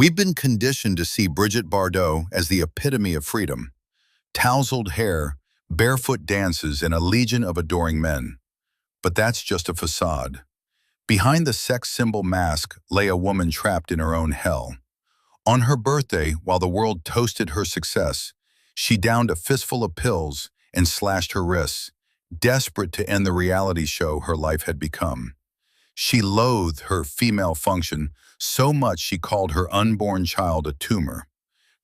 We've been conditioned to see Brigitte Bardot as the epitome of freedom. Tousled hair, barefoot dances, and a legion of adoring men. But that's just a facade. Behind the sex symbol mask lay a woman trapped in her own hell. On her birthday, while the world toasted her success, she downed a fistful of pills and slashed her wrists, desperate to end the reality show her life had become. She loathed her female function so much she called her unborn child a tumor.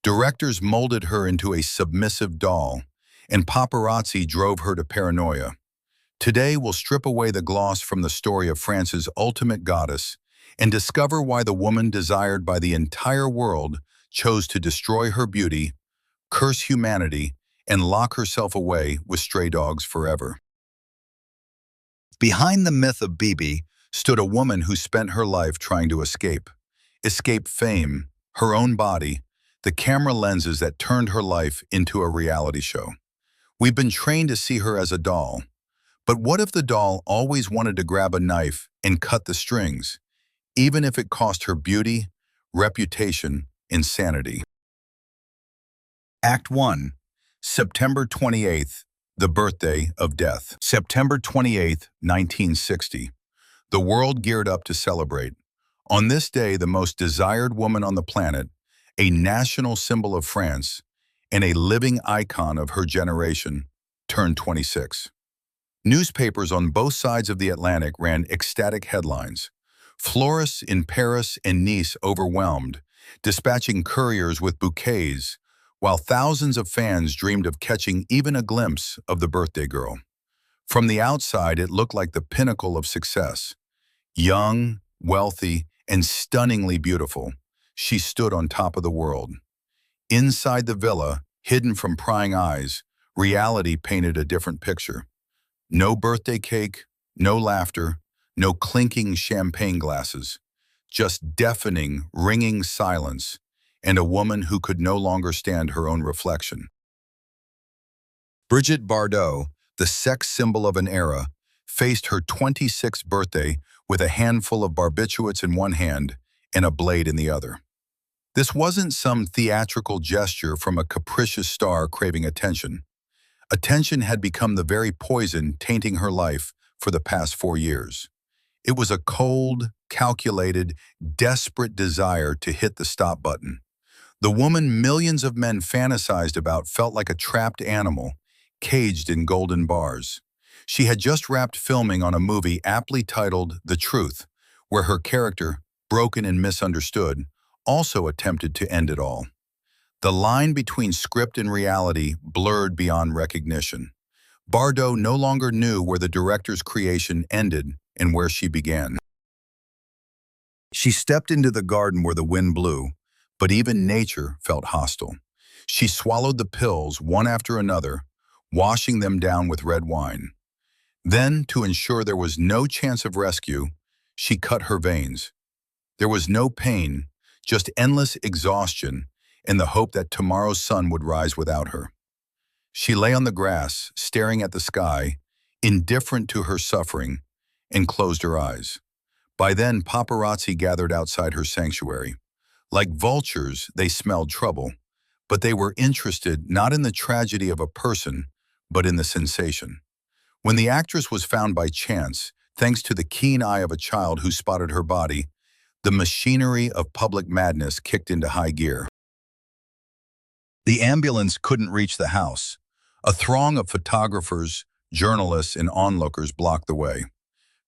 Directors molded her into a submissive doll, and paparazzi drove her to paranoia. Today, we'll strip away the gloss from the story of France's ultimate goddess and discover why the woman desired by the entire world chose to destroy her beauty, curse humanity, and lock herself away with stray dogs forever. Behind the myth of Bibi stood a woman who spent her life trying to escape. Escape fame, her own body, the camera lenses that turned her life into a reality show. We've been trained to see her as a doll. But what if the doll always wanted to grab a knife and cut the strings, even if it cost her beauty, reputation, and sanity? Act 1. September 28th, the birthday of death. September 28th, 1960. The world geared up to celebrate. On this day, the most desired woman on the planet, a national symbol of France, and a living icon of her generation, turned 26. Newspapers on both sides of the Atlantic ran ecstatic headlines. Florists in Paris and Nice overwhelmed, dispatching couriers with bouquets, while thousands of fans dreamed of catching even a glimpse of the birthday girl. From the outside, it looked like the pinnacle of success. Young, wealthy, and stunningly beautiful, she stood on top of the world. Inside the villa, hidden from prying eyes, reality painted a different picture. No birthday cake, no laughter, no clinking champagne glasses, just deafening, ringing silence, and a woman who could no longer stand her own reflection. Brigitte Bardot, the sex symbol of an era, faced her 26th birthday with a handful of barbiturates in one hand and a blade in the other. This wasn't some theatrical gesture from a capricious star craving attention. Attention had become the very poison tainting her life for the past 4 years. It was a cold, calculated, desperate desire to hit the stop button. The woman millions of men fantasized about felt like a trapped animal, caged in golden bars. She had just wrapped filming on a movie aptly titled The Truth, where her character, broken and misunderstood, also attempted to end it all. The line between script and reality blurred beyond recognition. Bardot no longer knew where the director's creation ended and where she began. She stepped into the garden where the wind blew, but even nature felt hostile. She swallowed the pills one after another, washing them down with red wine. Then, to ensure there was no chance of rescue, she cut her veins. There was no pain, just endless exhaustion, and the hope that tomorrow's sun would rise without her. She lay on the grass, staring at the sky, indifferent to her suffering, and closed her eyes. By then, paparazzi gathered outside her sanctuary. Like vultures, they smelled trouble, but they were interested not in the tragedy of a person, but in the sensation. When the actress was found by chance, thanks to the keen eye of a child who spotted her body, the machinery of public madness kicked into high gear. The ambulance couldn't reach the house. A throng of photographers, journalists, and onlookers blocked the way.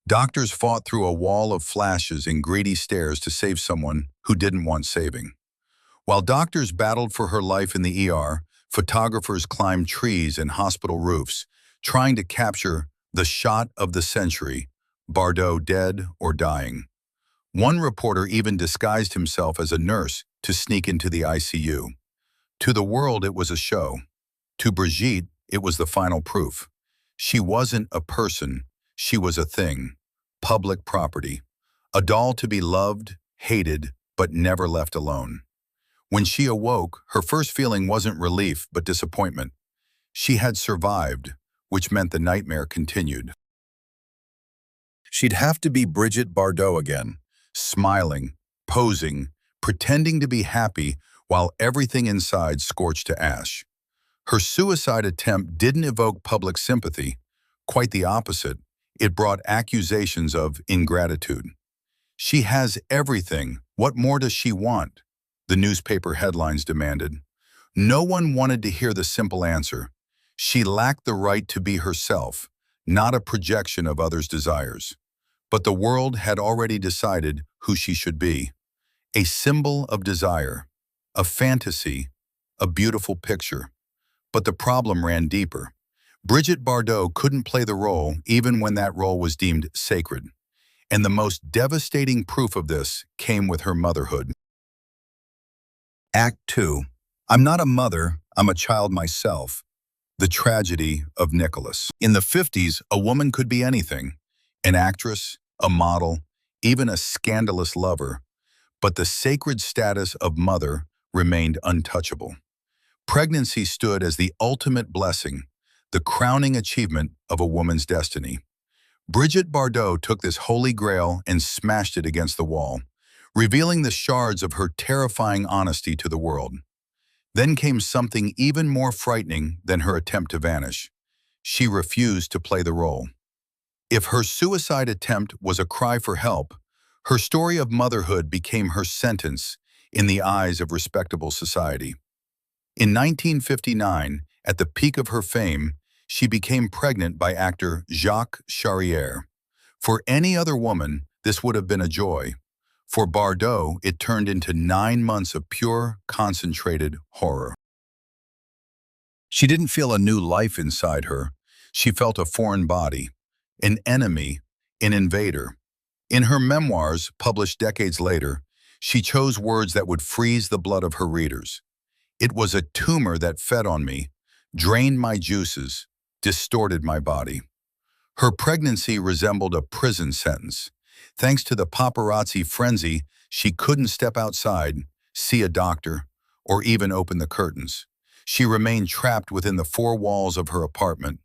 Doctors fought through a wall of flashes and greedy stares to save someone who didn't want saving. While doctors battled for her life in the ER, photographers climbed trees and hospital roofs, trying to capture the shot of the century, Bardot dead or dying. One reporter even disguised himself as a nurse to sneak into the ICU. To the world, it was a show. To Brigitte, it was the final proof. She wasn't a person, she was a thing, public property, a doll to be loved, hated, but never left alone. When she awoke, her first feeling wasn't relief but disappointment. She had survived, which meant the nightmare continued. She'd have to be Brigitte Bardot again, smiling, posing, pretending to be happy while everything inside scorched to ash. Her suicide attempt didn't evoke public sympathy. Quite the opposite. It brought accusations of ingratitude. "She has everything. What more does she want?" the newspaper headlines demanded. No one wanted to hear the simple answer. She lacked the right to be herself, not a projection of others' desires. But the world had already decided who she should be. A symbol of desire, a fantasy, a beautiful picture. But the problem ran deeper. Brigitte Bardot couldn't play the role even when that role was deemed sacred. And the most devastating proof of this came with her motherhood. Act 2. I'm not a mother, I'm a child myself. The tragedy of Nicholas. In the 50s, a woman could be anything. An actress, a model, even a scandalous lover. But the sacred status of mother remained untouchable. Pregnancy stood as the ultimate blessing, the crowning achievement of a woman's destiny. Brigitte Bardot took this holy grail and smashed it against the wall, revealing the shards of her terrifying honesty to the world. Then came something even more frightening than her attempt to vanish. She refused to play the role. If her suicide attempt was a cry for help, her story of motherhood became her sentence in the eyes of respectable society. In 1959, at the peak of her fame, she became pregnant by actor Jacques Charrière. For any other woman, this would have been a joy. For Bardot, it turned into 9 months of pure, concentrated horror. She didn't feel a new life inside her. She felt a foreign body, an enemy, an invader. In her memoirs, published decades later, she chose words that would freeze the blood of her readers. "It was a tumor that fed on me, drained my juices, distorted my body." Her pregnancy resembled a prison sentence. Thanks to the paparazzi frenzy, she couldn't step outside, see a doctor, or even open the curtains. She remained trapped within the four walls of her apartment,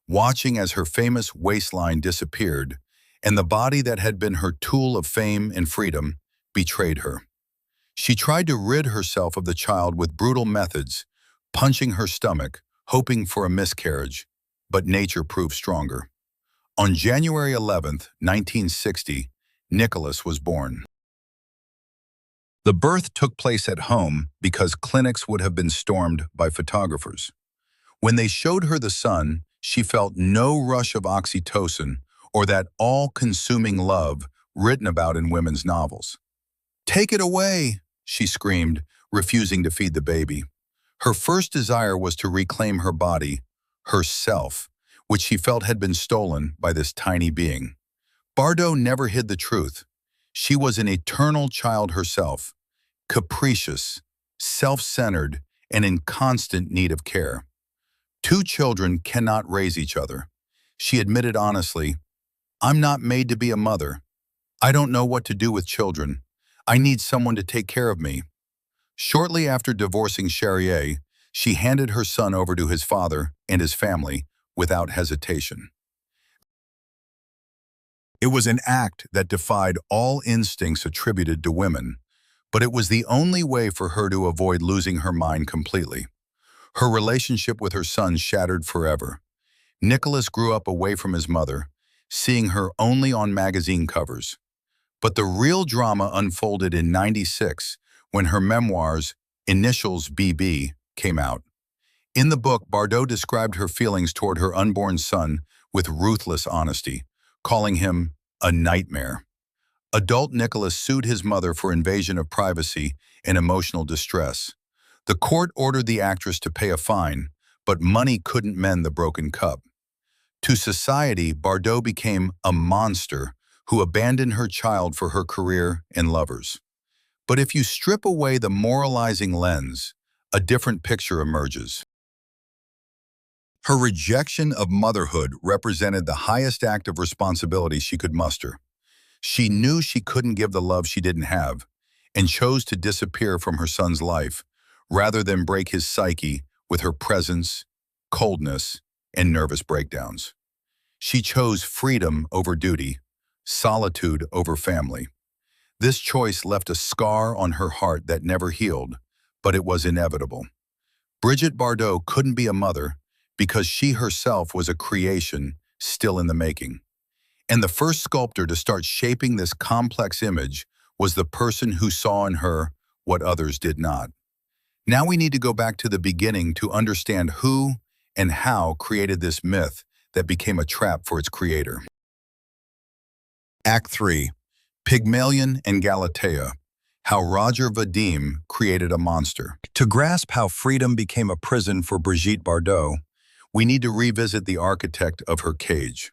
watching as her famous waistline disappeared, and the body that had been her tool of fame and freedom betrayed her. She tried to rid herself of the child with brutal methods, punching her stomach, hoping for a miscarriage, but nature proved stronger. On January 11, 1960, Nicholas was born. The birth took place at home because clinics would have been stormed by photographers. When they showed her the son, she felt no rush of oxytocin or that all-consuming love written about in women's novels. "Take it away," she screamed, refusing to feed the baby. Her first desire was to reclaim her body, herself, which she felt had been stolen by this tiny being. Bardot never hid the truth. She was an eternal child herself, capricious, self-centered, and in constant need of care. Two children cannot raise each other. She admitted honestly, "I'm not made to be a mother. I don't know what to do with children. I need someone to take care of me." Shortly after divorcing Charrière, she handed her son over to his father and his family without hesitation. It was an act that defied all instincts attributed to women, but it was the only way for her to avoid losing her mind completely. Her relationship with her son shattered forever. Nicholas grew up away from his mother, seeing her only on magazine covers. But the real drama unfolded in '96 when her memoirs, Initials BB, came out. In the book, Bardot described her feelings toward her unborn son with ruthless honesty, calling him a nightmare. Adult Nicholas sued his mother for invasion of privacy and emotional distress. The court ordered the actress to pay a fine, but money couldn't mend the broken cup. To society, Bardot became a monster who abandoned her child for her career and lovers. But if you strip away the moralizing lens, a different picture emerges. Her rejection of motherhood represented the highest act of responsibility she could muster. She knew she couldn't give the love she didn't have, and chose to disappear from her son's life, rather than break his psyche with her presence, coldness, and nervous breakdowns. She chose freedom over duty, solitude over family. This choice left a scar on her heart that never healed, but it was inevitable. Brigitte Bardot couldn't be a mother because she herself was a creation still in the making. And the first sculptor to start shaping this complex image was the person who saw in her what others did not. Now we need to go back to the beginning to understand who and how created this myth that became a trap for its creator. Act 3. Pygmalion and Galatea. How Roger Vadim created a monster. To grasp how freedom became a prison for Brigitte Bardot, we need to revisit the architect of her cage.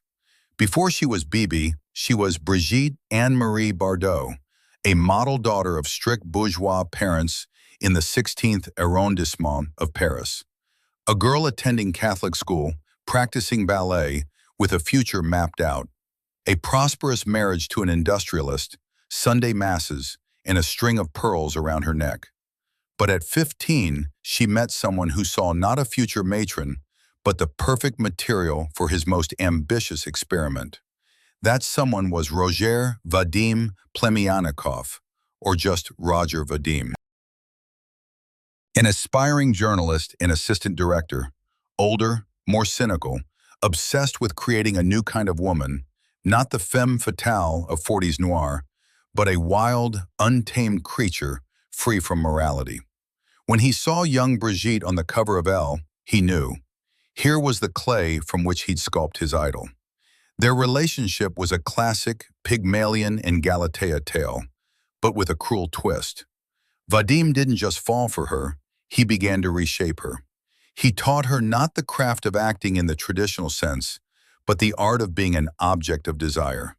Before she was Bibi, she was Brigitte Anne-Marie Bardot, a model daughter of strict bourgeois parents in the 16th arrondissement of Paris. A girl attending Catholic school, practicing ballet, with a future mapped out. A prosperous marriage to an industrialist, Sunday masses, and a string of pearls around her neck. But at 15, she met someone who saw not a future matron, but the perfect material for his most ambitious experiment. That someone was Roger Vadim Plemianikov, or just Roger Vadim. An aspiring journalist and assistant director, older, more cynical, obsessed with creating a new kind of woman, not the femme fatale of 40s noir, but a wild, untamed creature free from morality. When he saw young Brigitte on the cover of Elle, he knew. Here was the clay from which he'd sculpt his idol. Their relationship was a classic Pygmalion and Galatea tale, but with a cruel twist. Vadim didn't just fall for her, he began to reshape her. He taught her not the craft of acting in the traditional sense, but the art of being an object of desire.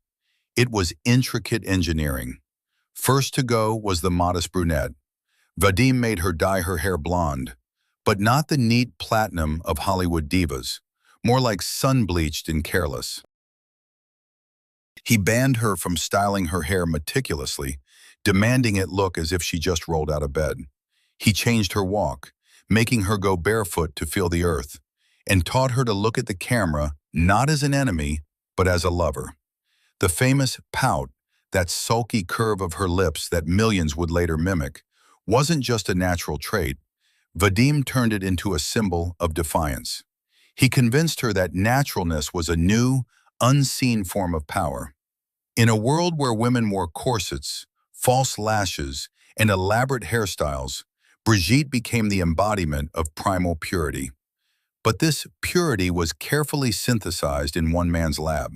It was intricate engineering. First to go was the modest brunette. Vadim made her dye her hair blonde, but not the neat platinum of Hollywood divas, more like sun-bleached and careless. He banned her from styling her hair meticulously, demanding it look as if she just rolled out of bed. He changed her walk, making her go barefoot to feel the earth, and taught her to look at the camera not as an enemy, but as a lover. The famous pout, that sulky curve of her lips that millions would later mimic, wasn't just a natural trait. Vadim turned it into a symbol of defiance. He convinced her that naturalness was a new, unseen form of power. In a world where women wore corsets, false lashes, and elaborate hairstyles, Brigitte became the embodiment of primal purity. But this purity was carefully synthesized in one man's lab.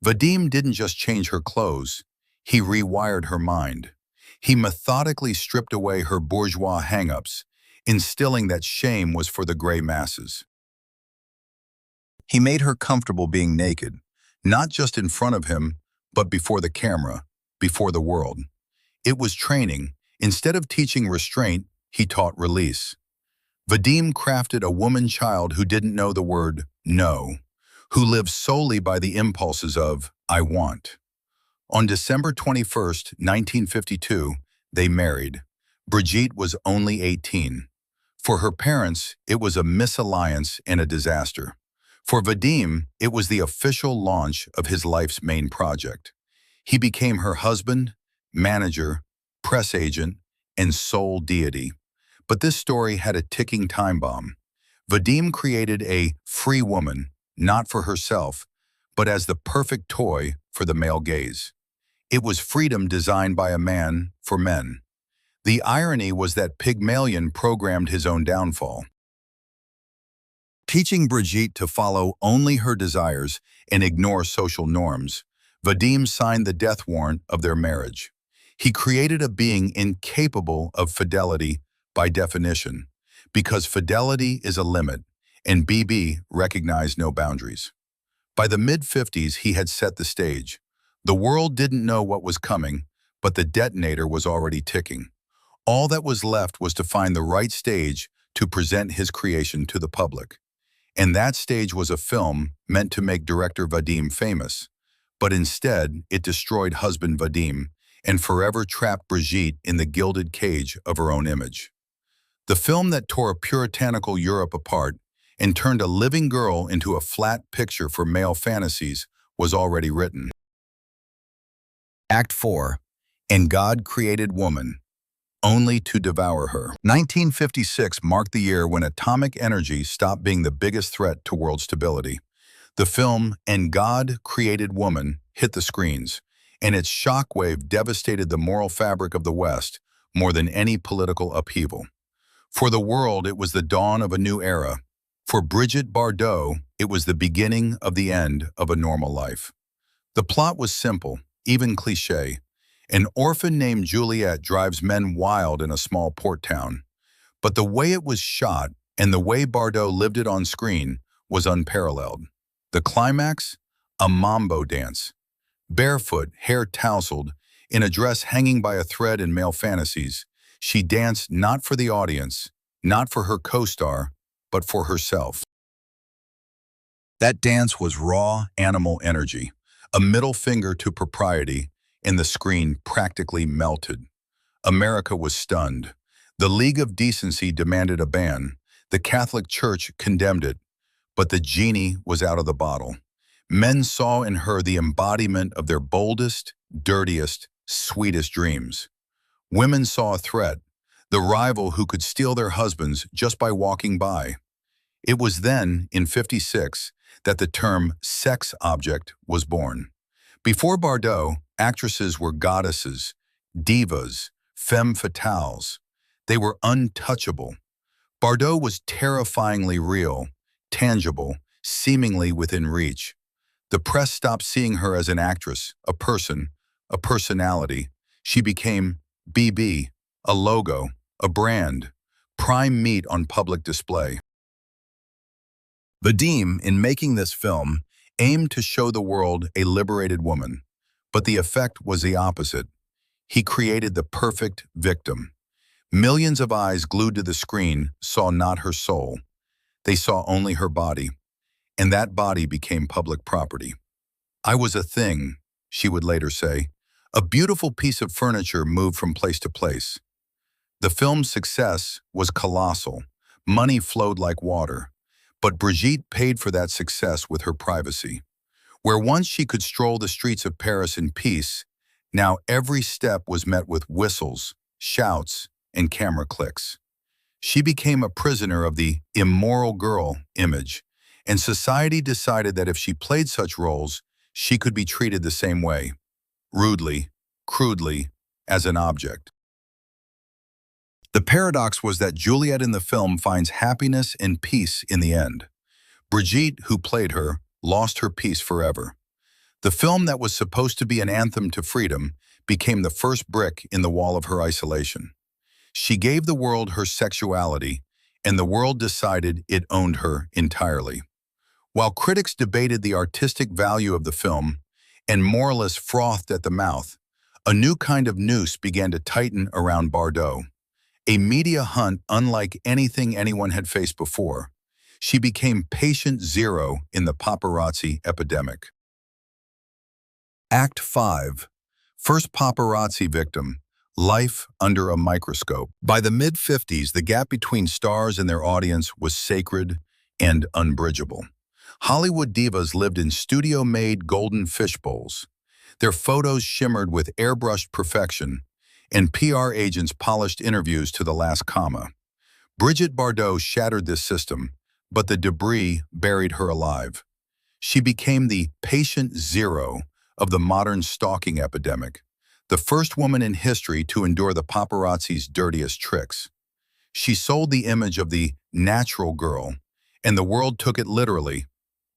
Vadim didn't just change her clothes, he rewired her mind. He methodically stripped away her bourgeois hang-ups, instilling that shame was for the gray masses. He made her comfortable being naked, not just in front of him, but before the camera, before the world. It was training. Instead of teaching restraint, he taught release. Vadim crafted a woman-child who didn't know the word no, who lived solely by the impulses of I want. On December 21st, 1952, they married. Brigitte was only 18. For her parents, it was a misalliance and a disaster. For Vadim, it was the official launch of his life's main project. He became her husband, manager, press agent, and sole deity. But this story had a ticking time bomb. Vadim created a free woman, not for herself, but as the perfect toy for the male gaze. It was freedom designed by a man for men. The irony was that Pygmalion programmed his own downfall. Teaching Brigitte to follow only her desires and ignore social norms, Vadim signed the death warrant of their marriage. He created a being incapable of fidelity by definition, because fidelity is a limit, and BB recognized no boundaries. By the mid-50s, he had set the stage. The world didn't know what was coming, but the detonator was already ticking. All that was left was to find the right stage to present his creation to the public. And that stage was a film meant to make director Vadim famous. But instead, it destroyed husband Vadim and forever trapped Brigitte in the gilded cage of her own image. The film that tore puritanical Europe apart and turned a living girl into a flat picture for male fantasies was already written. Act 4. And God created woman, only to devour her. 1956 marked the year when atomic energy stopped being the biggest threat to world stability. The film And God Created Woman hit the screens, and its shockwave devastated the moral fabric of the West more than any political upheaval. For the world, it was the dawn of a new era. For Brigitte Bardot, it was the beginning of the end of a normal life. The plot was simple, even cliché. An orphan named Juliet drives men wild in a small port town. But the way it was shot and the way Bardot lived it on screen was unparalleled. The climax? A mambo dance. Barefoot, hair tousled, in a dress hanging by a thread in male fantasies, she danced not for the audience, not for her co-star, but for herself. That dance was raw animal energy, a middle finger to propriety, and the screen practically melted. America was stunned. The League of Decency demanded a ban. The Catholic Church condemned it, but the genie was out of the bottle. Men saw in her the embodiment of their boldest, dirtiest, sweetest dreams. Women saw a threat, the rival who could steal their husbands just by walking by. It was then, in '56, that the term sex object was born. Before Bardot, actresses were goddesses, divas, femme fatales. They were untouchable. Bardot was terrifyingly real, tangible, seemingly within reach. The press stopped seeing her as an actress, a person, a personality. She became BB, a logo, a brand, prime meat on public display. Vadim, in making this film, aimed to show the world a liberated woman, but the effect was the opposite. He created the perfect victim. Millions of eyes glued to the screen saw not her soul. They saw only her body, and that body became public property. I was a thing, she would later say, a beautiful piece of furniture moved from place to place. The film's success was colossal. Money flowed like water. But Brigitte paid for that success with her privacy. Where once she could stroll the streets of Paris in peace, now every step was met with whistles, shouts, and camera clicks. She became a prisoner of the immoral girl image, and society decided that if she played such roles, she could be treated the same way, rudely, crudely, as an object. The paradox was that Juliet in the film finds happiness and peace in the end. Brigitte, who played her, lost her peace forever. The film that was supposed to be an anthem to freedom became the first brick in the wall of her isolation. She gave the world her sexuality, and the world decided it owned her entirely. While critics debated the artistic value of the film, and moralists frothed at the mouth, a new kind of noose began to tighten around Bardot. A media hunt unlike anything anyone had faced before. She became patient zero in the paparazzi epidemic. Act 5. First paparazzi victim. Life under a microscope. By the mid-50s, the gap between stars and their audience was sacred and unbridgeable. Hollywood divas lived in studio-made golden fishbowls. Their photos shimmered with airbrushed perfection, and PR agents polished interviews to the last comma. Brigitte Bardot shattered this system, but the debris buried her alive. She became the patient zero of the modern stalking epidemic, the first woman in history to endure the paparazzi's dirtiest tricks. She sold the image of the natural girl, and the world took it literally.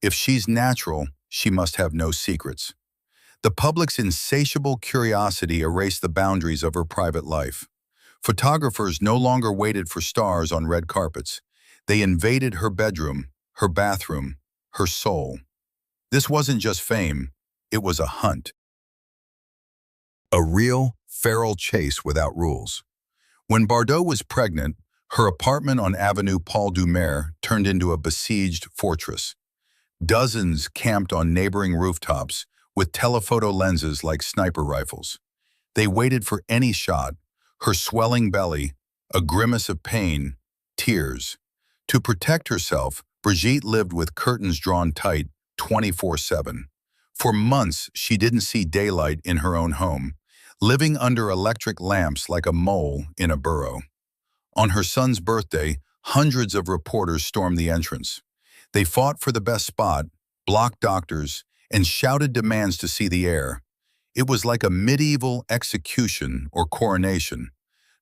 If she's natural, she must have no secrets. The public's insatiable curiosity erased the boundaries of her private life. Photographers no longer waited for stars on red carpets. They invaded her bedroom, her bathroom, her soul. This wasn't just fame, it was a hunt. A real, feral chase without rules. When Bardot was pregnant, her apartment on Avenue Paul Doumer turned into a besieged fortress. Dozens camped on neighboring rooftops, with telephoto lenses like sniper rifles. They waited for any shot, her swelling belly, a grimace of pain, tears. To protect herself, Brigitte lived with curtains drawn tight 24/7. For months, she didn't see daylight in her own home, living under electric lamps like a mole in a burrow. On her son's birthday, hundreds of reporters stormed the entrance. They fought for the best spot, blocked doctors, and shouted demands to see the heir. It was like a medieval execution or coronation,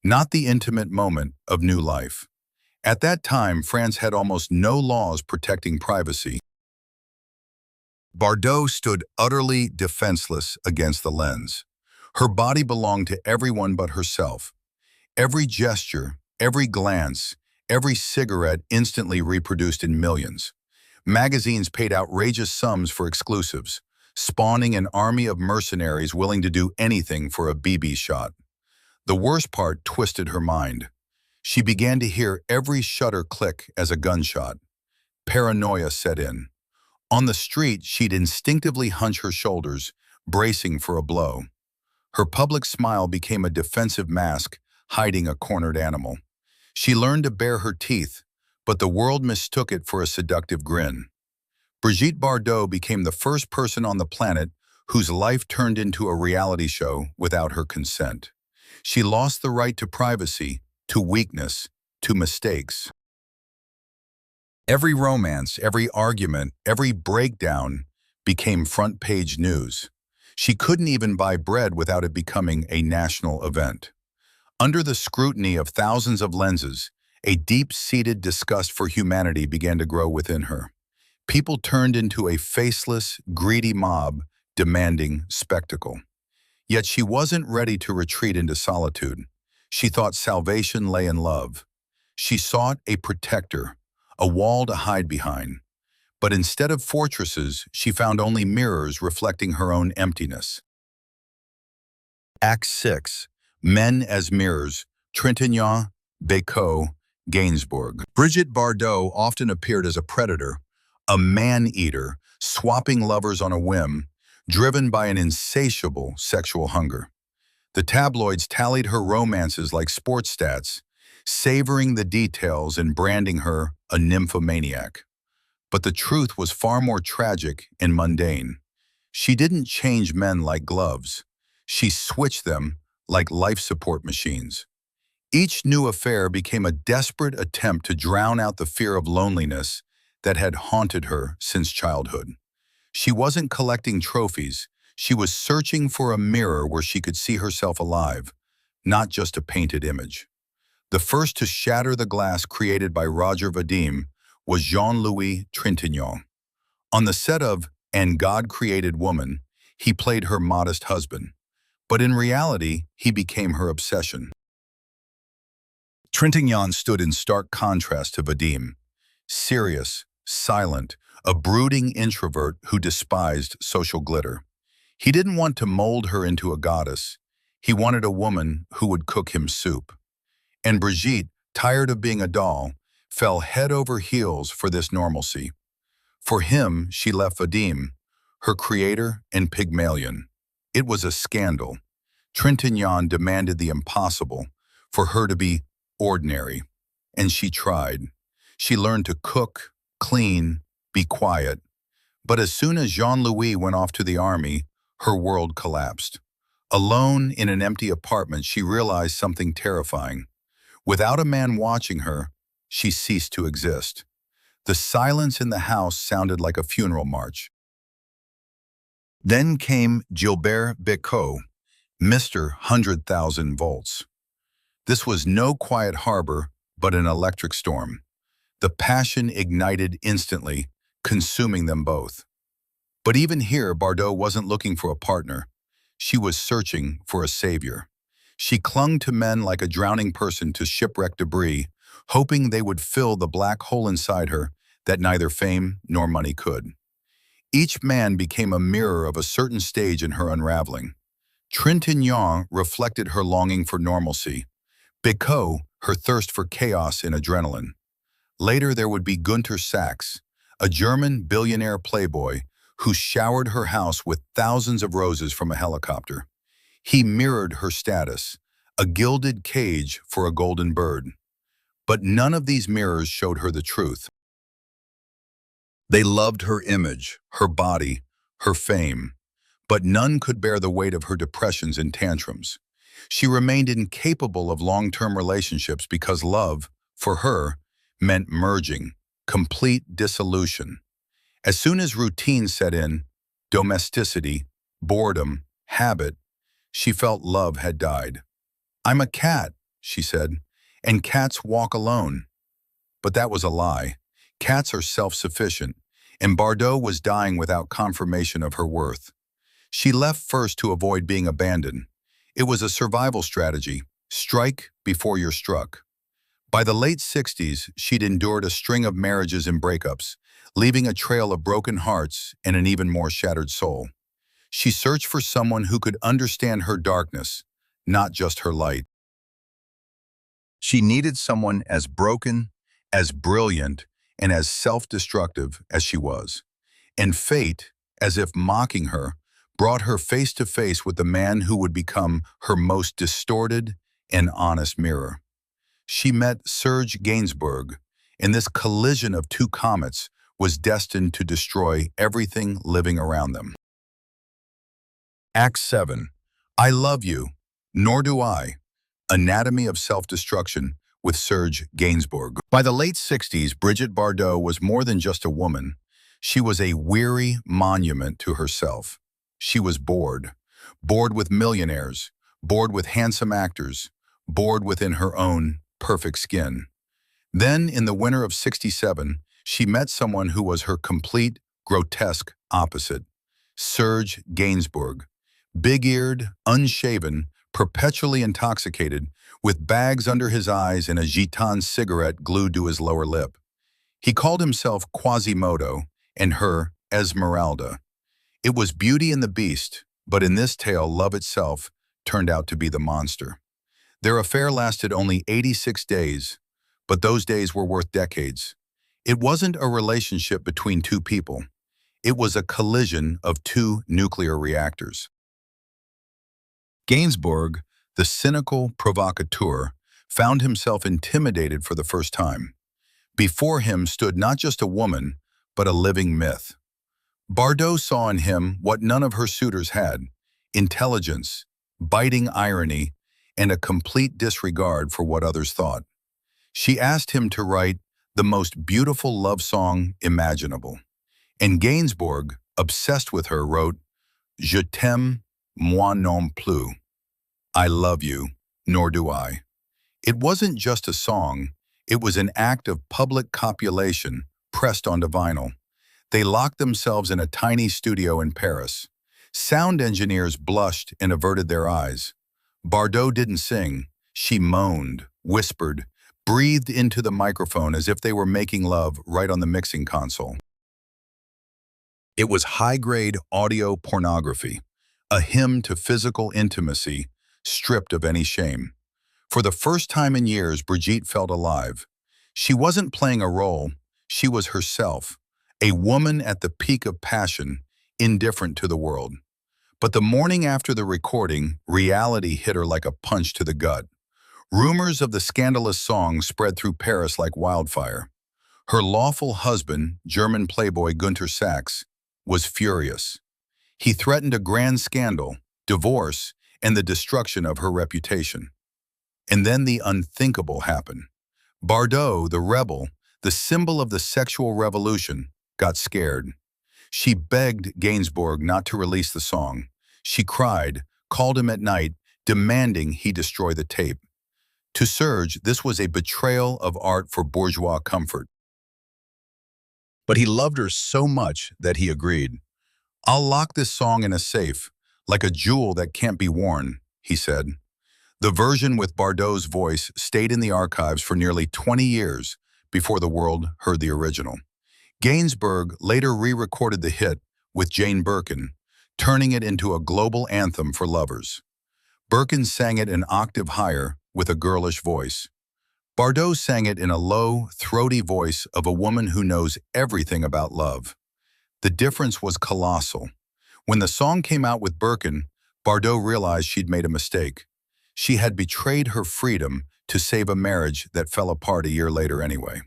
not the intimate moment of new life. At that time, France had almost no laws protecting privacy. Bardot stood utterly defenseless against the lens. Her body belonged to everyone but herself. Every gesture, every glance, every cigarette instantly reproduced in millions. Magazines paid outrageous sums for exclusives, spawning an army of mercenaries willing to do anything for a BB shot. The worst part twisted her mind. She began to hear every shutter click as a gunshot. Paranoia set in. On the street, she'd instinctively hunch her shoulders, bracing for a blow. Her public smile became a defensive mask, hiding a cornered animal. She learned to bare her teeth, but the world mistook it for a seductive grin. Brigitte Bardot became the first person on the planet whose life turned into a reality show without her consent. She lost the right to privacy, to weakness, to mistakes. Every romance, every argument, every breakdown became front-page news. She couldn't even buy bread without it becoming a national event. Under the scrutiny of thousands of lenses, a deep-seated disgust for humanity began to grow within her. People turned into a faceless, greedy mob demanding spectacle. Yet she wasn't ready to retreat into solitude. She thought salvation lay in love. She sought a protector, a wall to hide behind. But instead of fortresses, she found only mirrors reflecting her own emptiness. Act 6. Men as Mirrors, Trintignant, Bécot, Gainsbourg. Brigitte Bardot often appeared as a predator, a man-eater, swapping lovers on a whim, driven by an insatiable sexual hunger. The tabloids tallied her romances like sports stats, savoring the details and branding her a nymphomaniac. But the truth was far more tragic and mundane. She didn't change men like gloves. She switched them like life support machines. Each new affair became a desperate attempt to drown out the fear of loneliness that had haunted her since childhood. She wasn't collecting trophies. She was searching for a mirror where she could see herself alive, not just a painted image. The first to shatter the glass created by Roger Vadim was Jean-Louis Trintignant. On the set of And God Created Woman, he played her modest husband. But in reality, he became her obsession. Trintignant stood in stark contrast to Vadim. Serious, silent, a brooding introvert who despised social glitter. He didn't want to mold her into a goddess. He wanted a woman who would cook him soup. And Brigitte, tired of being a doll, fell head over heels for this normalcy. For him, she left Vadim, her creator and Pygmalion. It was a scandal. Trintignant demanded the impossible, for her to be ordinary. And she tried. She learned to cook, clean, be quiet. But as soon as Jean-Louis went off to the army, her world collapsed. Alone in an empty apartment, she realized something terrifying. Without a man watching her, she ceased to exist. The silence in the house sounded like a funeral march. Then came Gilbert Bécot, Mr. 100,000 volts. This was no quiet harbor, but an electric storm. The passion ignited instantly, consuming them both. But even here, Bardot wasn't looking for a partner. She was searching for a savior. She clung to men like a drowning person to shipwreck debris, hoping they would fill the black hole inside her that neither fame nor money could. Each man became a mirror of a certain stage in her unraveling. Trintignant reflected her longing for normalcy. Bécot, her thirst for chaos and adrenaline. Later there would be Günter Sachs, a German billionaire playboy who showered her house with thousands of roses from a helicopter. He mirrored her status, a gilded cage for a golden bird. But none of these mirrors showed her the truth. They loved her image, her body, her fame. but none could bear the weight of her depressions and tantrums. She remained incapable of long-term relationships because love, for her, meant merging, complete dissolution. As soon as routine set in, domesticity, boredom, habit, she felt love had died. "I'm a cat," she said, "and cats walk alone." But that was a lie. Cats are self-sufficient, and Bardot was dying without confirmation of her worth. She left first to avoid being abandoned. It was a survival strategy. Strike before you're struck. By the late 60s, she'd endured a string of marriages and breakups, leaving a trail of broken hearts and an even more shattered soul. She searched for someone who could understand her darkness, not just her light. She needed someone as broken, as brilliant, and as self-destructive as she was. And fate, as if mocking her, brought her face to face with the man who would become her most distorted and honest mirror. She met Serge Gainsbourg, and this collision of two comets was destined to destroy everything living around them. Act 7. I Love You, Nor Do I. Anatomy of Self-Destruction with Serge Gainsbourg. By the late 60s, Brigitte Bardot was more than just a woman. She was a weary monument to herself. She was bored. Bored with millionaires. Bored with handsome actors. Bored within her own perfect skin. Then, in the winter of '67, she met someone who was her complete, grotesque opposite. Serge Gainsbourg. Big-eared, unshaven, perpetually intoxicated, with bags under his eyes and a Gitan cigarette glued to his lower lip. He called himself Quasimodo and her Esmeralda. It was Beauty and the Beast, but in this tale, love itself turned out to be the monster. Their affair lasted only 86 days, but those days were worth decades. It wasn't a relationship between two people. It was a collision of two nuclear reactors. Gainsbourg, the cynical provocateur, found himself intimidated for the first time. Before him stood not just a woman, but a living myth. Bardot saw in him what none of her suitors had: intelligence, biting irony, and a complete disregard for what others thought. She asked him to write the most beautiful love song imaginable. And Gainsbourg, obsessed with her, wrote, "Je t'aime, moi non plus." I love you, nor do I. It wasn't just a song, it was an act of public copulation pressed onto vinyl. They locked themselves in a tiny studio in Paris. Sound engineers blushed and averted their eyes. Bardot didn't sing. She moaned, whispered, breathed into the microphone as if they were making love right on the mixing console. It was high-grade audio pornography, a hymn to physical intimacy, stripped of any shame. For the first time in years, Brigitte felt alive. She wasn't playing a role, she was herself, a woman at the peak of passion, indifferent to the world. But the morning after the recording, reality hit her like a punch to the gut. Rumors of the scandalous song spread through Paris like wildfire. Her lawful husband, German playboy Günther Sachs, was furious. He threatened a grand scandal, divorce, and the destruction of her reputation. And then the unthinkable happened. Bardot, the rebel, the symbol of the sexual revolution, got scared. She begged Gainsbourg not to release the song. She cried, called him at night, demanding he destroy the tape. To Serge, this was a betrayal of art for bourgeois comfort. But he loved her so much that he agreed. "I'll lock this song in a safe, like a jewel that can't be worn," he said. The version with Bardot's voice stayed in the archives for nearly 20 years before the world heard the original. Gainsbourg later re-recorded the hit with Jane Birkin, turning it into a global anthem for lovers. Birkin sang it an octave higher with a girlish voice. Bardot sang it in a low, throaty voice of a woman who knows everything about love. The difference was colossal. When the song came out with Birkin, Bardot realized she'd made a mistake. She had betrayed her freedom to save a marriage that fell apart a year later anyway.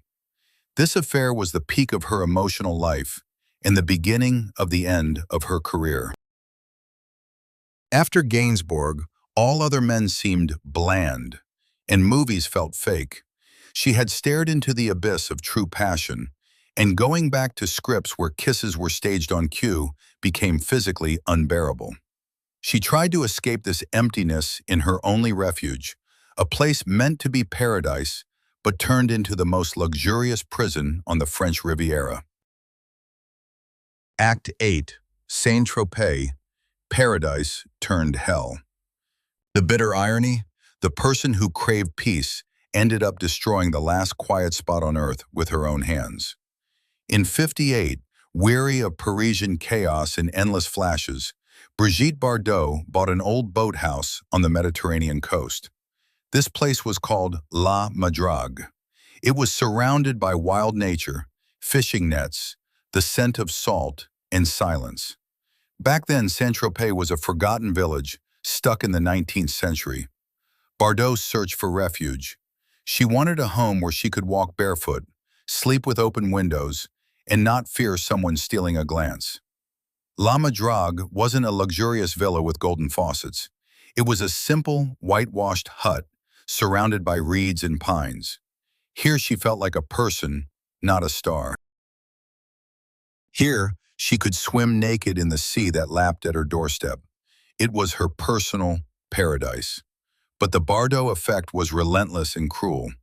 This affair was the peak of her emotional life and the beginning of the end of her career. After Gainsbourg, all other men seemed bland, and movies felt fake. She had stared into the abyss of true passion, and going back to scripts where kisses were staged on cue became physically unbearable. She tried to escape this emptiness in her only refuge, a place meant to be paradise, but turned into the most luxurious prison on the French Riviera. Act 8, Saint-Tropez, Paradise turned hell. The bitter irony? The person who craved peace ended up destroying the last quiet spot on earth with her own hands. In '58, weary of Parisian chaos and endless flashes, Brigitte Bardot bought an old boathouse on the Mediterranean coast. This place was called La Madrague. It was surrounded by wild nature, fishing nets, the scent of salt, and silence. Back then, Saint-Tropez was a forgotten village, stuck in the 19th century. Bardot searched for refuge. She wanted a home where she could walk barefoot, sleep with open windows, and not fear someone stealing a glance. La Madrague wasn't a luxurious villa with golden faucets. It was a simple, whitewashed hut, surrounded by reeds and pines. Here she felt like a person, not a star. Here, she could swim naked in the sea that lapped at her doorstep. It was her personal paradise. But the Bardot effect was relentless and cruel.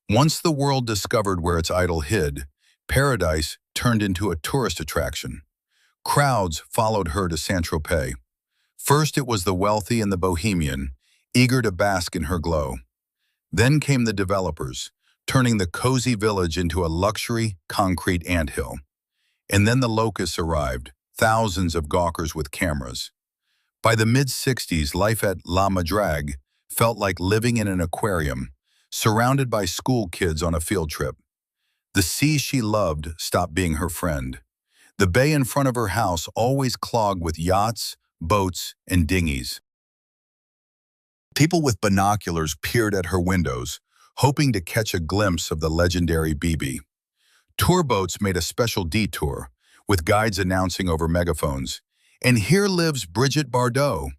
Once the world discovered where its idol hid, paradise turned into a tourist attraction. Crowds followed her to Saint-Tropez. First it was the wealthy and the bohemian, eager to bask in her glow. Then came the developers, turning the cozy village into a luxury concrete anthill. And then the locusts arrived, thousands of gawkers with cameras. By the mid-60s, life at La Madrague felt like living in an aquarium, surrounded by school kids on a field trip. The sea she loved stopped being her friend. The bay in front of her house always clogged with yachts, boats, and dinghies. People with binoculars peered at her windows, hoping to catch a glimpse of the legendary BB. Tour boats made a special detour, with guides announcing over megaphones, "And here lives Brigitte Bardot.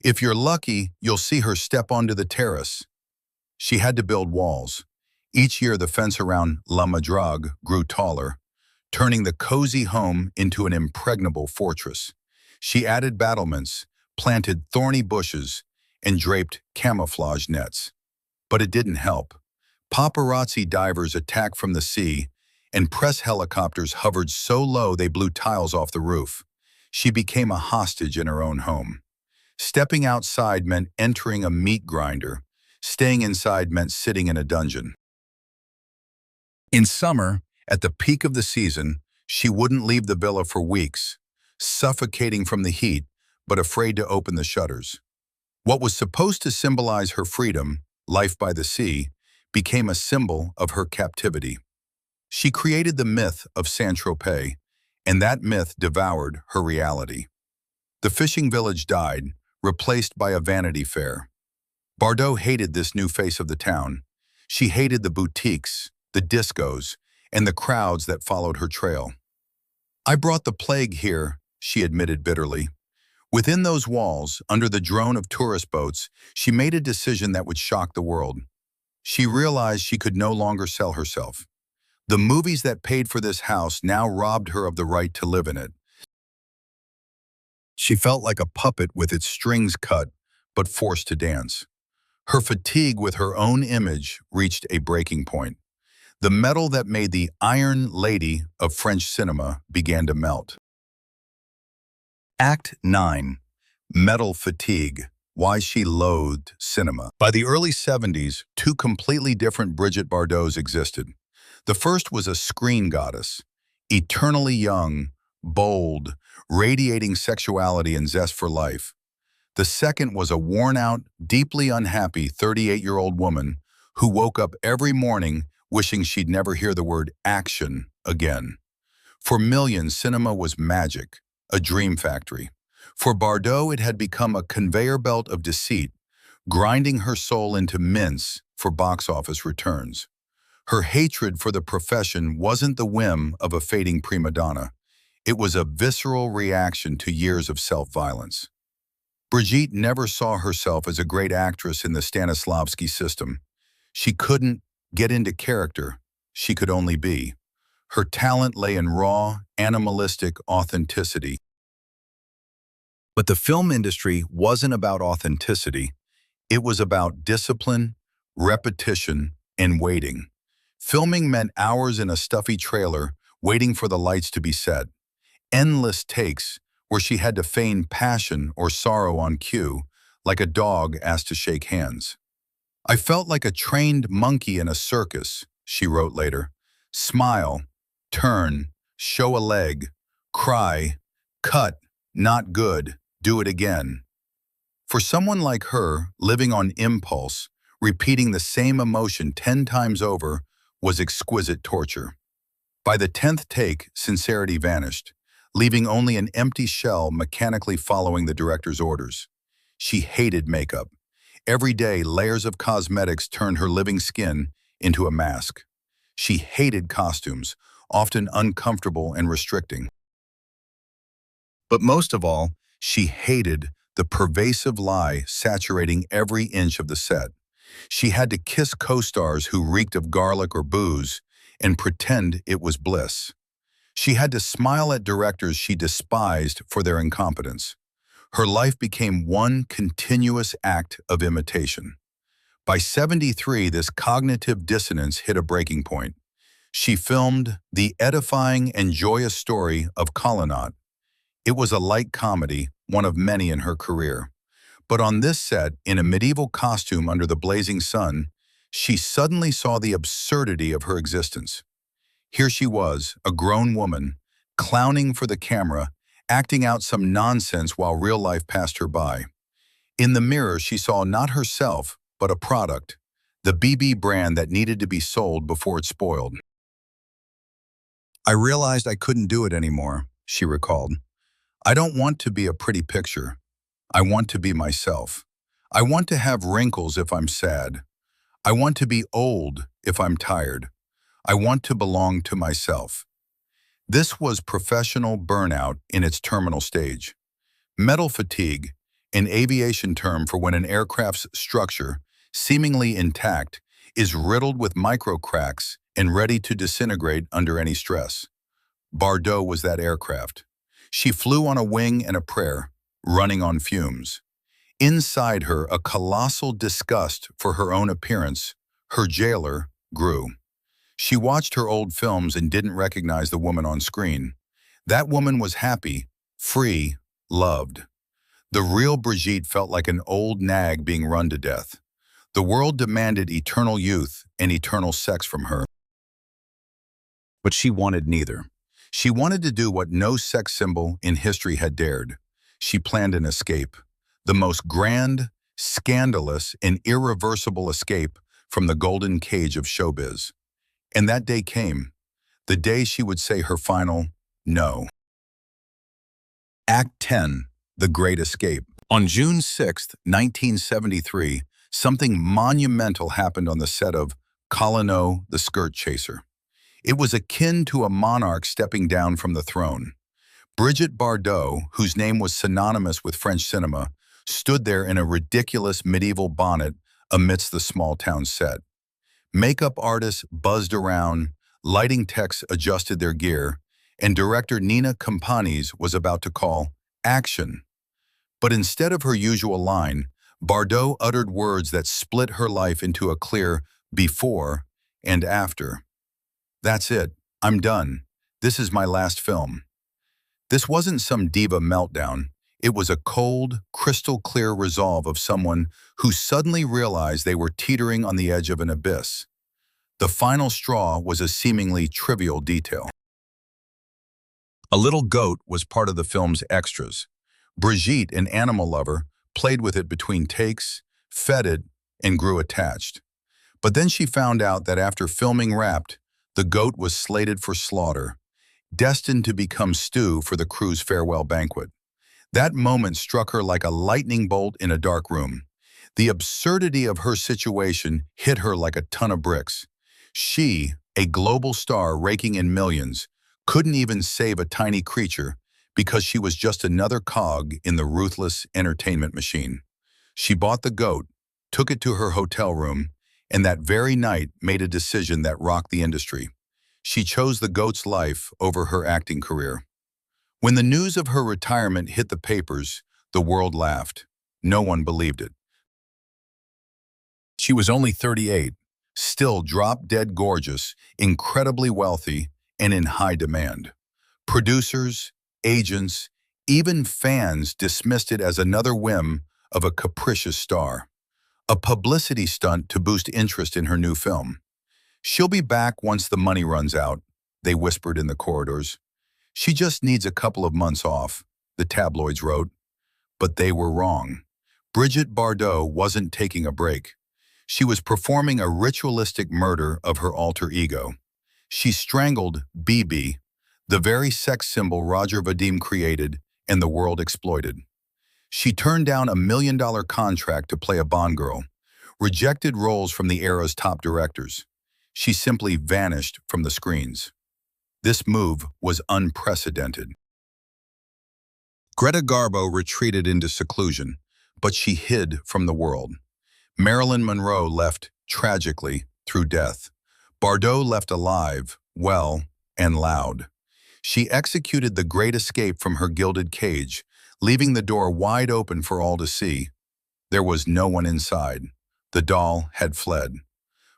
If you're lucky, you'll see her step onto the terrace." She had to build walls. Each year the fence around La Madrague grew taller, turning the cozy home into an impregnable fortress. She added battlements, planted thorny bushes, and draped camouflage nets. But it didn't help. Paparazzi divers attacked from the sea, and press helicopters hovered so low they blew tiles off the roof. She became a hostage in her own home. Stepping outside meant entering a meat grinder. Staying inside meant sitting in a dungeon. In summer, at the peak of the season, she wouldn't leave the villa for weeks, suffocating from the heat, but afraid to open the shutters. What was supposed to symbolize her freedom, life by the sea, became a symbol of her captivity. She created the myth of Saint-Tropez, and that myth devoured her reality. The fishing village died, replaced by a vanity fair. Bardot hated this new face of the town. She hated the boutiques, the discos, and the crowds that followed her trail. "I brought the plague here," she admitted bitterly. Within those walls, under the drone of tourist boats, she made a decision that would shock the world. She realized she could no longer sell herself. The movies that paid for this house now robbed her of the right to live in it. She felt like a puppet with its strings cut, but forced to dance. Her fatigue with her own image reached a breaking point. The metal that made the Iron Lady of French cinema began to melt. Act 9. Metal Fatigue. Why she loathed cinema. By the early '70s, two completely different Brigitte Bardots existed. The first was a screen goddess, eternally young, bold, radiating sexuality and zest for life. The second was a worn-out, deeply unhappy 38-year-old woman who woke up every morning wishing she'd never hear the word action again. For millions, cinema was magic, a dream factory. For Bardot, it had become a conveyor belt of deceit, grinding her soul into mince for box office returns. Her hatred for the profession wasn't the whim of a fading prima donna. It was a visceral reaction to years of self-violence. Brigitte never saw herself as a great actress in the Stanislavski system. She couldn't get into character, she could only be. Her talent lay in raw, animalistic authenticity. But the film industry wasn't about authenticity. It was about discipline, repetition, and waiting. Filming meant hours in a stuffy trailer, waiting for the lights to be set. Endless takes where she had to feign passion or sorrow on cue, like a dog asked to shake hands. I felt like a trained monkey in a circus, she wrote later. Smile, turn, show a leg, cry, cut, not good, do it again. For someone like her, living on impulse, repeating the same emotion 10 times over was exquisite torture. By the 10th take, sincerity vanished, leaving only an empty shell mechanically following the director's orders. She hated makeup. Every day, layers of cosmetics turned her living skin into a mask. She hated costumes, often uncomfortable and restricting. But most of all, she hated the pervasive lie saturating every inch of the set. She had to kiss co-stars who reeked of garlic or booze and pretend it was bliss. She had to smile at directors she despised for their incompetence. Her life became one continuous act of imitation. By 73, this cognitive dissonance hit a breaking point. She filmed the edifying and joyous story of Colonat. It was a light comedy, one of many in her career. But on this set, in a medieval costume under the blazing sun, she suddenly saw the absurdity of her existence. Here she was, a grown woman, clowning for the camera, acting out some nonsense while real life passed her by. In the mirror, she saw not herself, but a product, the BB brand that needed to be sold before it spoiled. I realized I couldn't do it anymore, she recalled. I don't want to be a pretty picture. I want to be myself. I want to have wrinkles if I'm sad. I want to be old if I'm tired. I want to belong to myself. This was professional burnout in its terminal stage. Metal fatigue, an aviation term for when an aircraft's structure, seemingly intact, is riddled with micro cracks and ready to disintegrate under any stress. Bardot was that aircraft. She flew on a wing and a prayer, running on fumes. Inside her, a colossal disgust for her own appearance, her jailer, grew. She watched her old films and didn't recognize the woman on screen. That woman was happy, free, loved. The real Brigitte felt like an old nag being run to death. The world demanded eternal youth and eternal sex from her. But she wanted neither. She wanted to do what no sex symbol in history had dared. She planned an escape, the most grand, scandalous, and irreversible escape from the golden cage of showbiz. And that day came, the day she would say her final no. Act 10, The Great Escape. On June 6, 1973, something monumental happened on the set of Colonat, the Skirt Chaser. It was akin to a monarch stepping down from the throne. Brigitte Bardot, whose name was synonymous with French cinema, stood there in a ridiculous medieval bonnet amidst the small-town set. Makeup artists buzzed around, lighting techs adjusted their gear, and director Nina Campanis was about to call action. But instead of her usual line, Bardot uttered words that split her life into a clear before and after. That's it. I'm done. This is my last film. This wasn't some diva meltdown. It was a cold, crystal-clear resolve of someone who suddenly realized they were teetering on the edge of an abyss. The final straw was a seemingly trivial detail. A little goat was part of the film's extras. Brigitte, an animal lover, played with it between takes, fed it, and grew attached. But then she found out that after filming wrapped, the goat was slated for slaughter, destined to become stew for the crew's farewell banquet. That moment struck her like a lightning bolt in a dark room. The absurdity of her situation hit her like a ton of bricks. She, a global star raking in millions, couldn't even save a tiny creature because she was just another cog in the ruthless entertainment machine. She bought the goat, took it to her hotel room, and that very night made a decision that rocked the industry. She chose the goat's life over her acting career. When the news of her retirement hit the papers, the world laughed. No one believed it. She was only 38, still drop-dead gorgeous, incredibly wealthy, and in high demand. Producers, agents, even fans dismissed it as another whim of a capricious star. A publicity stunt to boost interest in her new film. "She'll be back once the money runs out," they whispered in the corridors. "She just needs a couple of months off," the tabloids wrote. But they were wrong. Brigitte Bardot wasn't taking a break. She was performing a ritualistic murder of her alter ego. She strangled BB, the very sex symbol Roger Vadim created and the world exploited. She turned down $1 million contract to play a Bond girl, rejected roles from the era's top directors. She simply vanished from the screens. This move was unprecedented. Greta Garbo retreated into seclusion, but she hid from the world. Marilyn Monroe left tragically through death. Bardot left alive, well, and loud. She executed the great escape from her gilded cage, leaving the door wide open for all to see. There was no one inside. The doll had fled.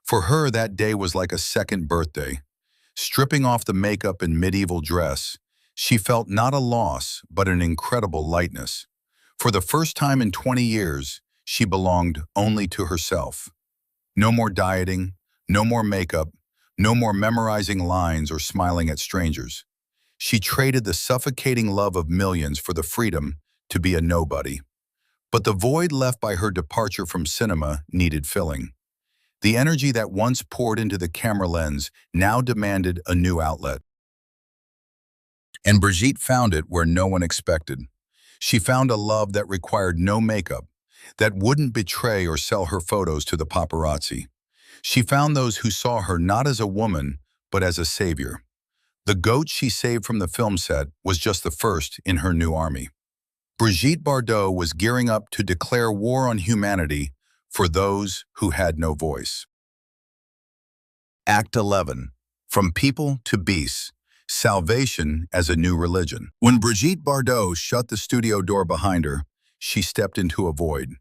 For her, that day was like a second birthday. Stripping off the makeup and medieval dress, she felt not a loss, but an incredible lightness. For the first time in 20 years, she belonged only to herself. No more dieting, no more makeup, no more memorizing lines or smiling at strangers. She traded the suffocating love of millions for the freedom to be a nobody. But the void left by her departure from cinema needed filling. The energy that once poured into the camera lens now demanded a new outlet. And Brigitte found it where no one expected. She found a love that required no makeup, that wouldn't betray or sell her photos to the paparazzi. She found those who saw her not as a woman, but as a savior. The goat she saved from the film set was just the first in her new army. Brigitte Bardot was gearing up to declare war on humanity for those who had no voice. Act 11. From People to Beasts. Salvation as a New Religion. When Brigitte Bardot shut the studio door behind her, she stepped into a void.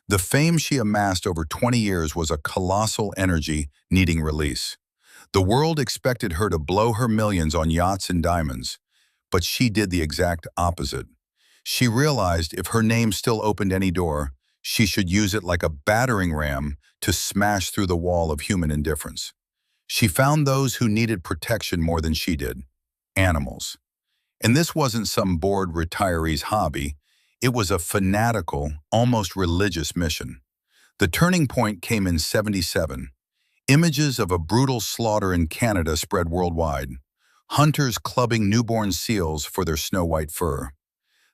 The fame she amassed over 20 years was a colossal energy needing release. The world expected her to blow her millions on yachts and diamonds, but she did the exact opposite. She realized if her name still opened any door, she should use it like a battering ram to smash through the wall of human indifference. She found those who needed protection more than she did: animals. And this wasn't some bored retiree's hobby. It was a fanatical, almost religious mission. The turning point came in '77. Images of a brutal slaughter in Canada spread worldwide. Hunters clubbing newborn seals for their snow-white fur.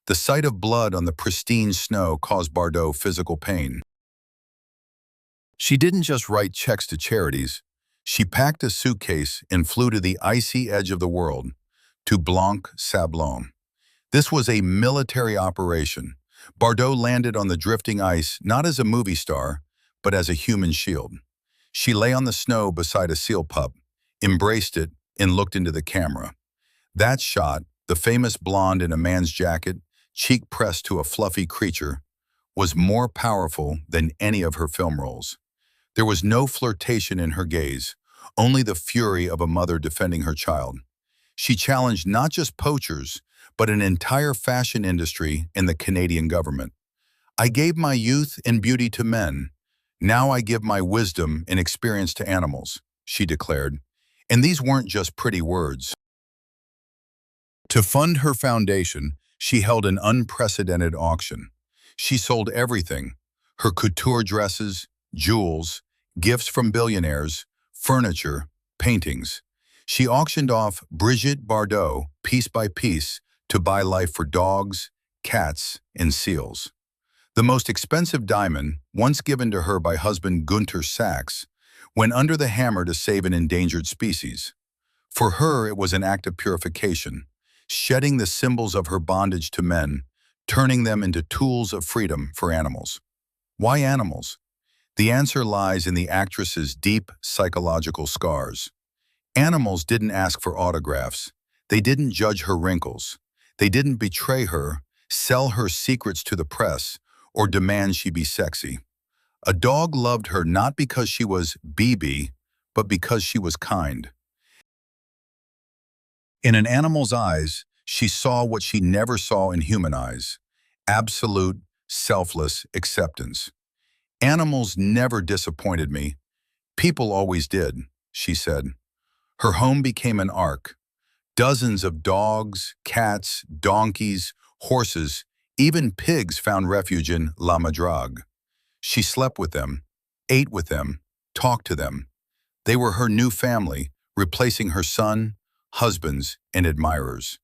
The sight of blood on the pristine snow caused Bardot physical pain. She didn't just write checks to charities. She packed a suitcase and flew to the icy edge of the world, to Blanc-Sablon. This was a military operation. Bardot landed on the drifting ice not as a movie star, but as a human shield. She lay on the snow beside a seal pup, embraced it, and looked into the camera. That shot, the famous blonde in a man's jacket, cheek pressed to a fluffy creature, was more powerful than any of her film roles. There was no flirtation in her gaze, only the fury of a mother defending her child. She challenged not just poachers, but an entire fashion industry and the Canadian government. "I gave my youth and beauty to men. Now I give my wisdom and experience to animals," she declared. And these weren't just pretty words. To fund her foundation, she held an unprecedented auction. She sold everything: her couture dresses, jewels, gifts from billionaires, furniture, paintings. She auctioned off Brigitte Bardot piece by piece to buy life for dogs, cats, and seals. The most expensive diamond, once given to her by husband Gunter Sachs, went under the hammer to save an endangered species. For her, it was an act of purification. shedding the symbols of her bondage to men, turning them into tools of freedom for animals. Why animals? The answer lies in the actress's deep psychological scars. Animals didn't ask for autographs. They didn't judge her wrinkles. They didn't betray her, sell her secrets to the press, or demand she be sexy. A dog loved her not because she was BB, but because she was kind. In an animal's eyes, she saw what she never saw in human eyes: absolute, selfless acceptance. Animals never disappointed me. People always did, she said. Her home became an ark. Dozens of dogs, cats, donkeys, horses, even pigs found refuge in La Madrague. She slept with them, ate with them, talked to them. They were her new family, replacing her son, husbands, and admirers.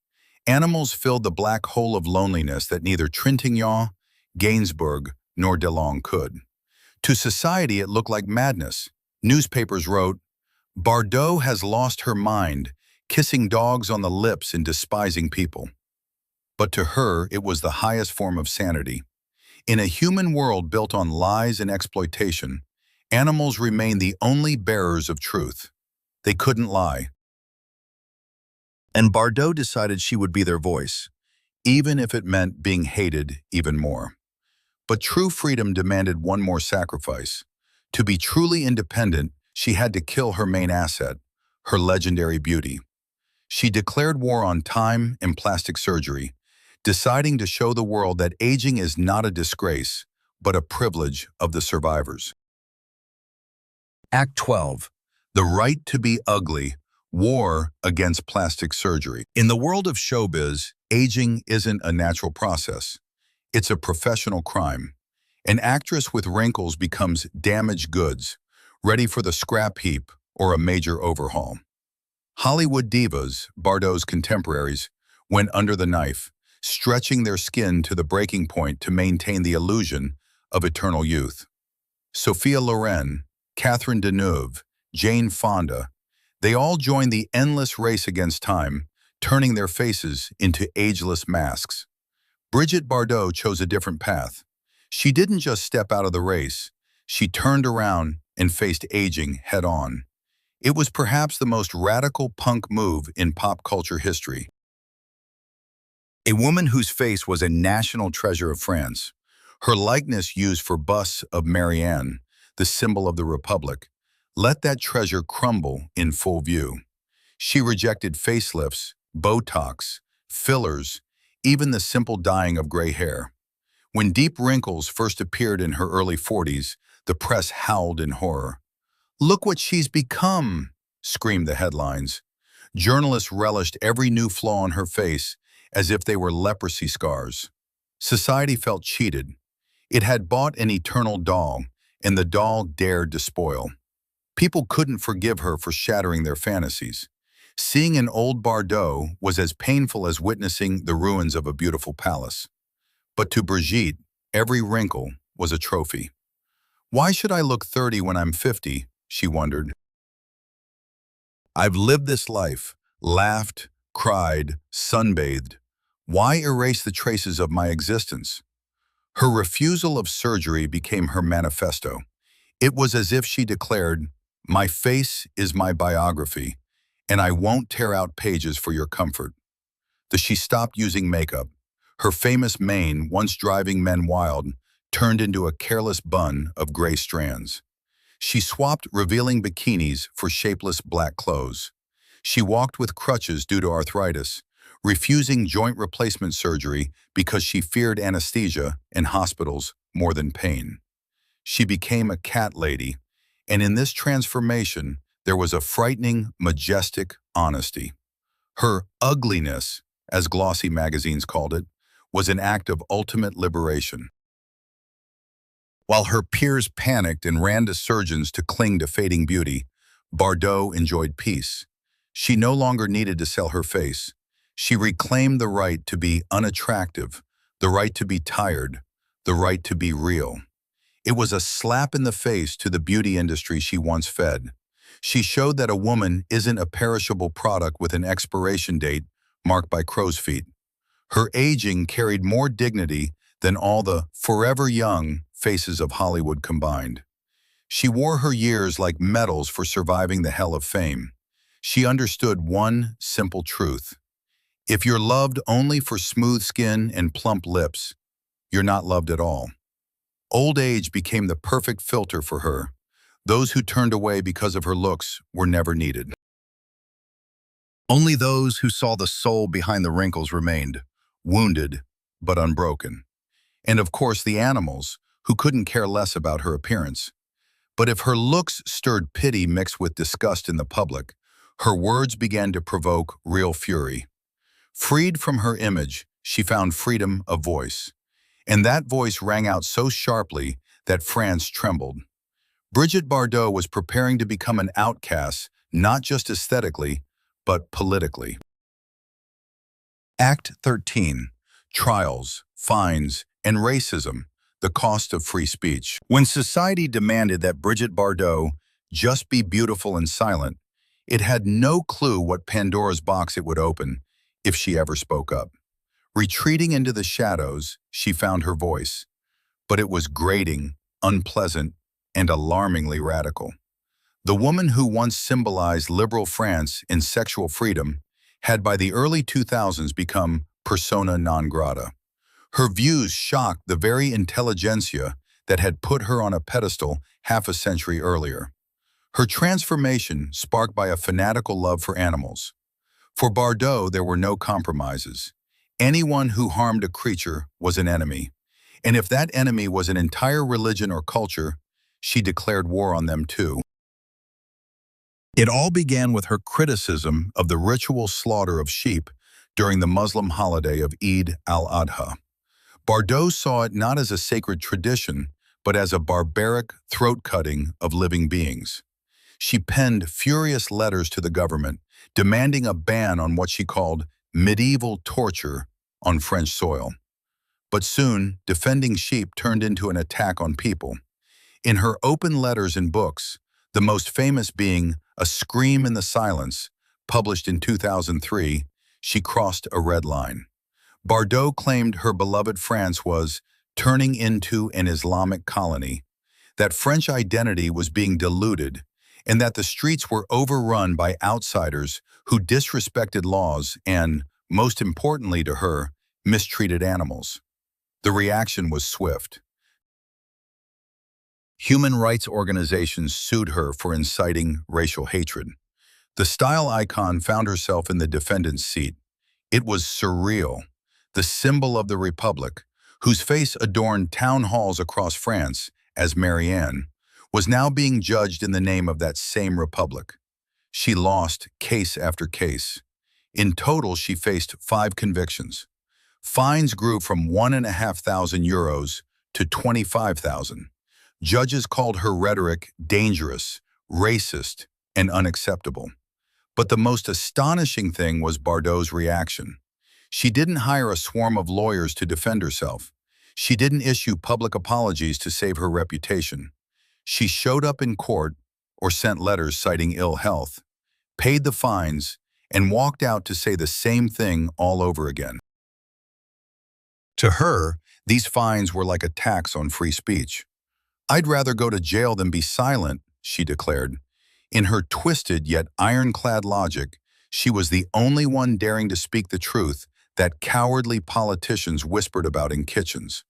Animals filled the black hole of loneliness that neither Trintignant, Gainsbourg, nor Delon could. To society, it looked like madness. Newspapers wrote, "Bardot has lost her mind, kissing dogs on the lips and despising people." But to her, it was the highest form of sanity. In a human world built on lies and exploitation, animals remained the only bearers of truth. They couldn't lie. And Bardot decided she would be their voice, even if it meant being hated even more. But true freedom demanded one more sacrifice. To be truly independent, she had to kill her main asset, her legendary beauty. She declared war on time and plastic surgery, deciding to show the world that aging is not a disgrace, but a privilege of the survivors. Act 12. The Right to be Ugly, War Against Plastic Surgery. In the world of showbiz, aging isn't a natural process. It's a professional crime. An actress with wrinkles becomes damaged goods, ready for the scrap heap or a major overhaul. Hollywood divas, Bardot's contemporaries, went under the knife, stretching their skin to the breaking point to maintain the illusion of eternal youth. Sophia Loren, Catherine Deneuve, Jane Fonda, they all joined the endless race against time, turning their faces into ageless masks. Brigitte Bardot chose a different path. She didn't just step out of the race, she turned around and faced aging head-on. It was perhaps the most radical punk move in pop culture history. A woman whose face was a national treasure of France, her likeness used for busts of Marianne, the symbol of the Republic, let that treasure crumble in full view. She rejected facelifts, Botox, fillers, even the simple dyeing of gray hair. When deep wrinkles first appeared in her early 40s, the press howled in horror. "Look what she's become," screamed the headlines. Journalists relished every new flaw on her face as if they were leprosy scars. Society felt cheated. It had bought an eternal doll, and the doll dared to spoil. People couldn't forgive her for shattering their fantasies. Seeing an old Bardot was as painful as witnessing the ruins of a beautiful palace. But to Brigitte, every wrinkle was a trophy. "Why should I look 30 when I'm 50?" she wondered. "I've lived this life, laughed, cried, sunbathed. Why erase the traces of my existence?" Her refusal of surgery became her manifesto. It was as if she declared, "My face is my biography, and I won't tear out pages for your comfort." She stopped using makeup. Her famous mane, once driving men wild, turned into a careless bun of gray strands. She swapped revealing bikinis for shapeless black clothes. She walked with crutches due to arthritis, refusing joint replacement surgery because she feared anesthesia in hospitals more than pain. She became a cat lady, and in this transformation, there was a frightening, majestic honesty. Her ugliness, as glossy magazines called it, was an act of ultimate liberation. While her peers panicked and ran to surgeons to cling to fading beauty, Bardot enjoyed peace. She no longer needed to sell her face. She reclaimed the right to be unattractive, the right to be tired, the right to be real. It was a slap in the face to the beauty industry she once fed. She showed that a woman isn't a perishable product with an expiration date marked by crow's feet. Her aging carried more dignity than all the forever young faces of Hollywood combined. She wore her years like medals for surviving the hell of fame. She understood one simple truth. If you're loved only for smooth skin and plump lips, you're not loved at all. Old age became the perfect filter for her. Those who turned away because of her looks were never needed. Only those who saw the soul behind the wrinkles remained, wounded but unbroken. And of course the animals, who couldn't care less about her appearance. But if her looks stirred pity mixed with disgust in the public, her words began to provoke real fury. Freed from her image, she found freedom of voice. And that voice rang out so sharply that France trembled. Brigitte Bardot was preparing to become an outcast, not just aesthetically, but politically. Act 13. Trials, Fines, and Racism, the Cost of Free Speech. When society demanded that Brigitte Bardot just be beautiful and silent, it had no clue what Pandora's box it would open if she ever spoke up. Retreating into the shadows, she found her voice. But it was grating, unpleasant, and alarmingly radical. The woman who once symbolized liberal France in sexual freedom had by the early 2000s become persona non grata. Her views shocked the very intelligentsia that had put her on a pedestal half a century earlier. Her transformation sparked by a fanatical love for animals. For Bardot, there were no compromises. Anyone who harmed a creature was an enemy. And if that enemy was an entire religion or culture, she declared war on them too. It all began with her criticism of the ritual slaughter of sheep during the Muslim holiday of Eid al-Adha. Bardot saw it not as a sacred tradition, but as a barbaric throat-cutting of living beings. She penned furious letters to the government, demanding a ban on what she called medieval torture on French soil. But soon, defending sheep turned into an attack on people. In her open letters and books, the most famous being A Scream in the Silence, published in 2003, she crossed a red line. Bardot claimed her beloved France was turning into an Islamic colony, that French identity was being diluted, and that the streets were overrun by outsiders who disrespected laws and, most importantly to her, mistreated animals. The reaction was swift. Human rights organizations sued her for inciting racial hatred. The style icon found herself in the defendant's seat. It was surreal. The symbol of the Republic, whose face adorned town halls across France as Marianne, was now being judged in the name of that same Republic. She lost case after case. In total, she faced 5 convictions. Fines grew from €1,500 to 25,000. Judges called her rhetoric dangerous, racist, and unacceptable. But the most astonishing thing was Bardot's reaction. She didn't hire a swarm of lawyers to defend herself. She didn't issue public apologies to save her reputation. She showed up in court or sent letters citing ill health, paid the fines, and walked out to say the same thing all over again. To her, these fines were like a tax on free speech. "I'd rather go to jail than be silent," she declared. In her twisted yet ironclad logic, she was the only one daring to speak the truth that cowardly politicians whispered about in kitchens.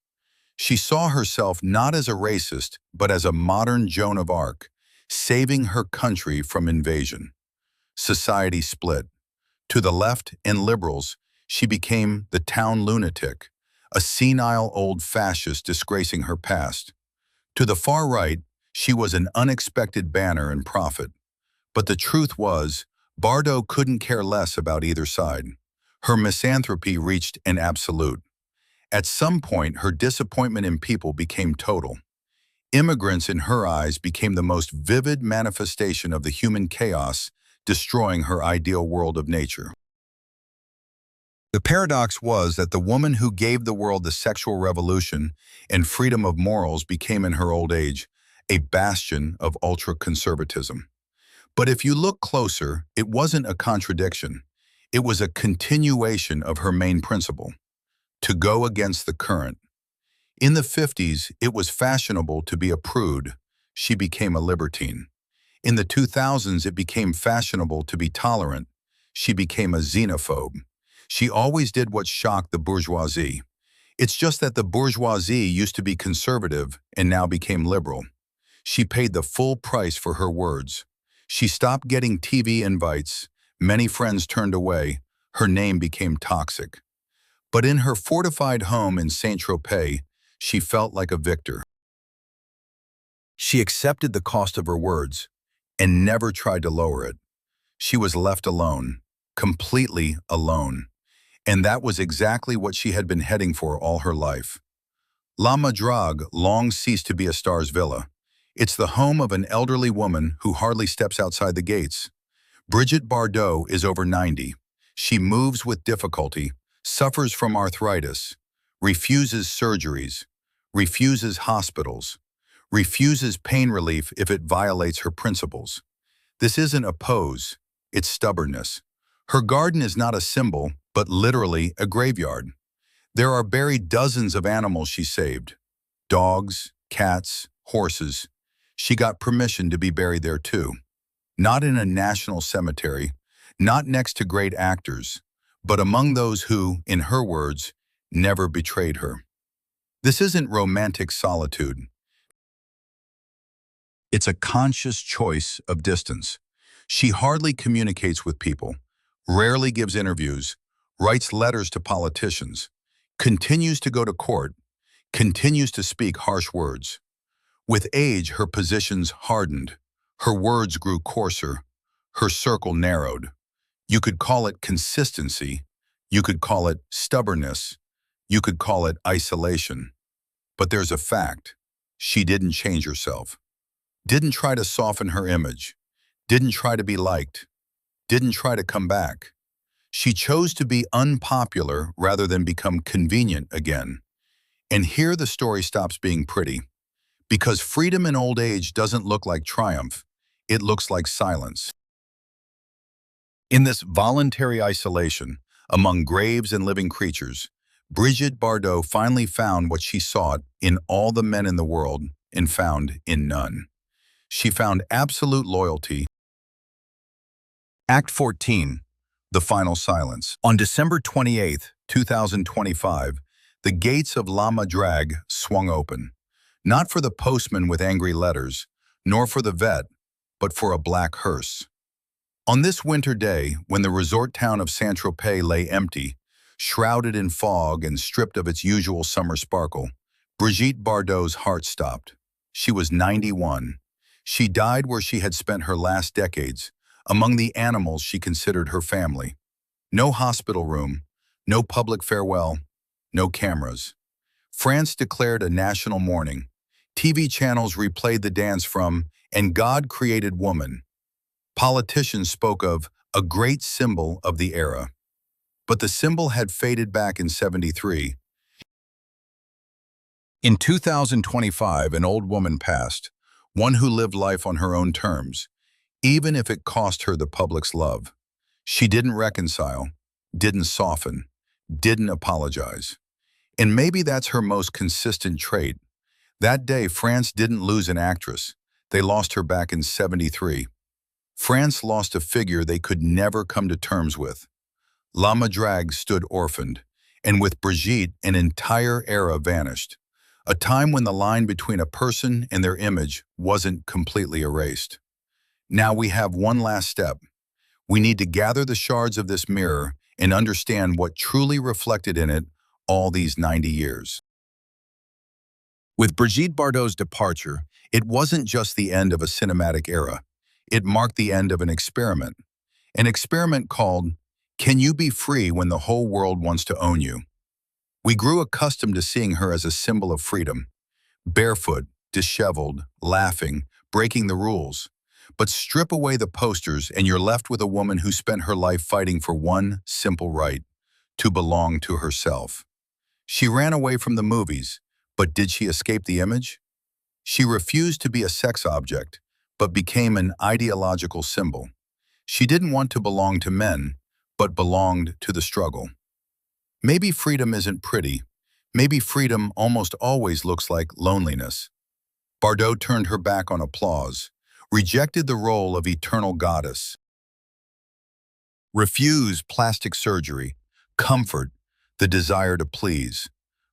She saw herself not as a racist, but as a modern Joan of Arc, saving her country from invasion. Society split. To the left and liberals, she became the town lunatic, a senile old fascist disgracing her past. To the far right, she was an unexpected banner and prophet. But the truth was, Bardot couldn't care less about either side. Her misanthropy reached an absolute. At some point, her disappointment in people became total. Immigrants, in her eyes, became the most vivid manifestation of the human chaos, destroying her ideal world of nature. The paradox was that the woman who gave the world the sexual revolution and freedom of morals became in her old age a bastion of ultra-conservatism. But if you look closer, it wasn't a contradiction. It was a continuation of her main principle, to go against the current. In the 50s, it was fashionable to be a prude. She became a libertine. In the 2000s, it became fashionable to be tolerant. She became a xenophobe. She always did what shocked the bourgeoisie. It's just that the bourgeoisie used to be conservative and now became liberal. She paid the full price for her words. She stopped getting TV invites. Many friends turned away. Her name became toxic. But in her fortified home in Saint-Tropez, she felt like a victor. She accepted the cost of her words and never tried to lower it. She was left alone, completely alone. And that was exactly what she had been heading for all her life. La Madrague long ceased to be a star's villa. It's the home of an elderly woman who hardly steps outside the gates. Brigitte Bardot is over 90. She moves with difficulty, suffers from arthritis, refuses surgeries, refuses hospitals, refuses pain relief if it violates her principles. This isn't a pose, it's stubbornness. Her garden is not a symbol, but literally a graveyard. There are buried dozens of animals she saved. Dogs, cats, horses. She got permission to be buried there too. Not in a national cemetery, not next to great actors, but among those who, in her words, never betrayed her. This isn't romantic solitude. It's a conscious choice of distance. She hardly communicates with people, rarely gives interviews, writes letters to politicians, continues to go to court, continues to speak harsh words. With age, her positions hardened, her words grew coarser, her circle narrowed. You could call it consistency, you could call it stubbornness, you could call it isolation. But there's a fact. She didn't change herself. Didn't try to soften her image. Didn't try to be liked. Didn't try to come back. She chose to be unpopular rather than become convenient again. And here the story stops being pretty. Because freedom in old age doesn't look like triumph. It looks like silence. In this voluntary isolation, among graves and living creatures, Brigitte Bardot finally found what she sought in all the men in the world and found in none. She found absolute loyalty. Act 14, The Final Silence. On December 28, 2025, the gates of La Madrague swung open. Not for the postman with angry letters, nor for the vet, but for a black hearse. On this winter day, when the resort town of Saint-Tropez lay empty, shrouded in fog and stripped of its usual summer sparkle, Brigitte Bardot's heart stopped. She was 91. She died where she had spent her last decades, among the animals she considered her family. No hospital room, no public farewell, no cameras. France declared a national mourning. TV channels replayed the dance from "And God Created Woman." Politicians spoke of a great symbol of the era. But the symbol had faded back in '73. In 2025, an old woman passed, one who lived life on her own terms, even if it cost her the public's love. She didn't reconcile, didn't soften, didn't apologize. And maybe that's her most consistent trait. That day, France didn't lose an actress. They lost her back in '73. France lost a figure they could never come to terms with. La Madrague stood orphaned, and with Brigitte, an entire era vanished. A time when the line between a person and their image wasn't completely erased. Now we have one last step. We need to gather the shards of this mirror and understand what truly reflected in it all these 90 years. With Brigitte Bardot's departure, it wasn't just the end of a cinematic era. It marked the end of an experiment. An experiment called, "Can you be free when the whole world wants to own you?" We grew accustomed to seeing her as a symbol of freedom. Barefoot, disheveled, laughing, breaking the rules. But strip away the posters and you're left with a woman who spent her life fighting for one simple right, to belong to herself. She ran away from the movies, but did she escape the image? She refused to be a sex object, but became an ideological symbol. She didn't want to belong to men, but belonged to the struggle. Maybe freedom isn't pretty. Maybe freedom almost always looks like loneliness. Bardot turned her back on applause, rejected the role of eternal goddess, refused plastic surgery, comfort, the desire to please.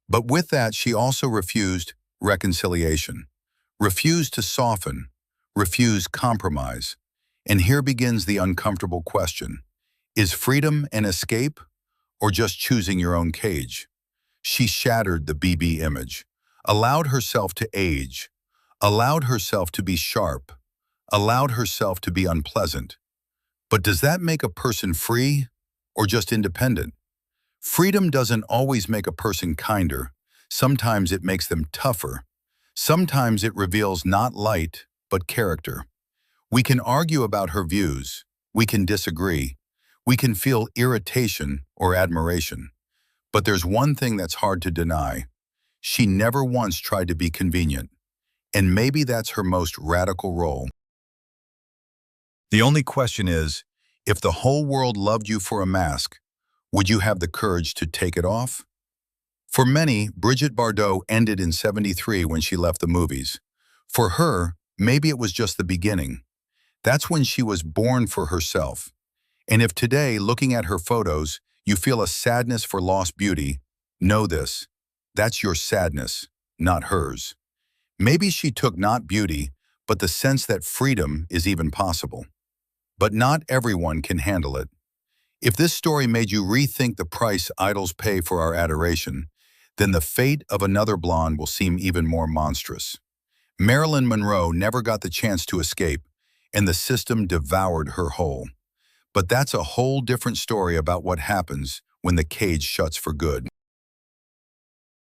But with that, she also refused reconciliation, refused to soften, refused compromise. And here begins the uncomfortable question. Is freedom an escape or just choosing your own cage? She shattered the BB image, allowed herself to age, allowed herself to be sharp, allowed herself to be unpleasant. But does that make a person free or just independent? Freedom doesn't always make a person kinder. Sometimes it makes them tougher. Sometimes it reveals not light, but character. We can argue about her views. We can disagree. We can feel irritation or admiration. But there's one thing that's hard to deny. She never once tried to be convenient. And maybe that's her most radical role. The only question is, if the whole world loved you for a mask, would you have the courage to take it off? For many, Brigitte Bardot ended in '73 when she left the movies. For her, maybe it was just the beginning. That's when she was born for herself. And if today, looking at her photos, you feel a sadness for lost beauty, know this. That's your sadness, not hers. Maybe she took not beauty, but the sense that freedom is even possible. But not everyone can handle it. If this story made you rethink the price idols pay for our adoration, then the fate of another blonde will seem even more monstrous. Marilyn Monroe never got the chance to escape, and the system devoured her whole. But that's a whole different story about what happens when the cage shuts for good.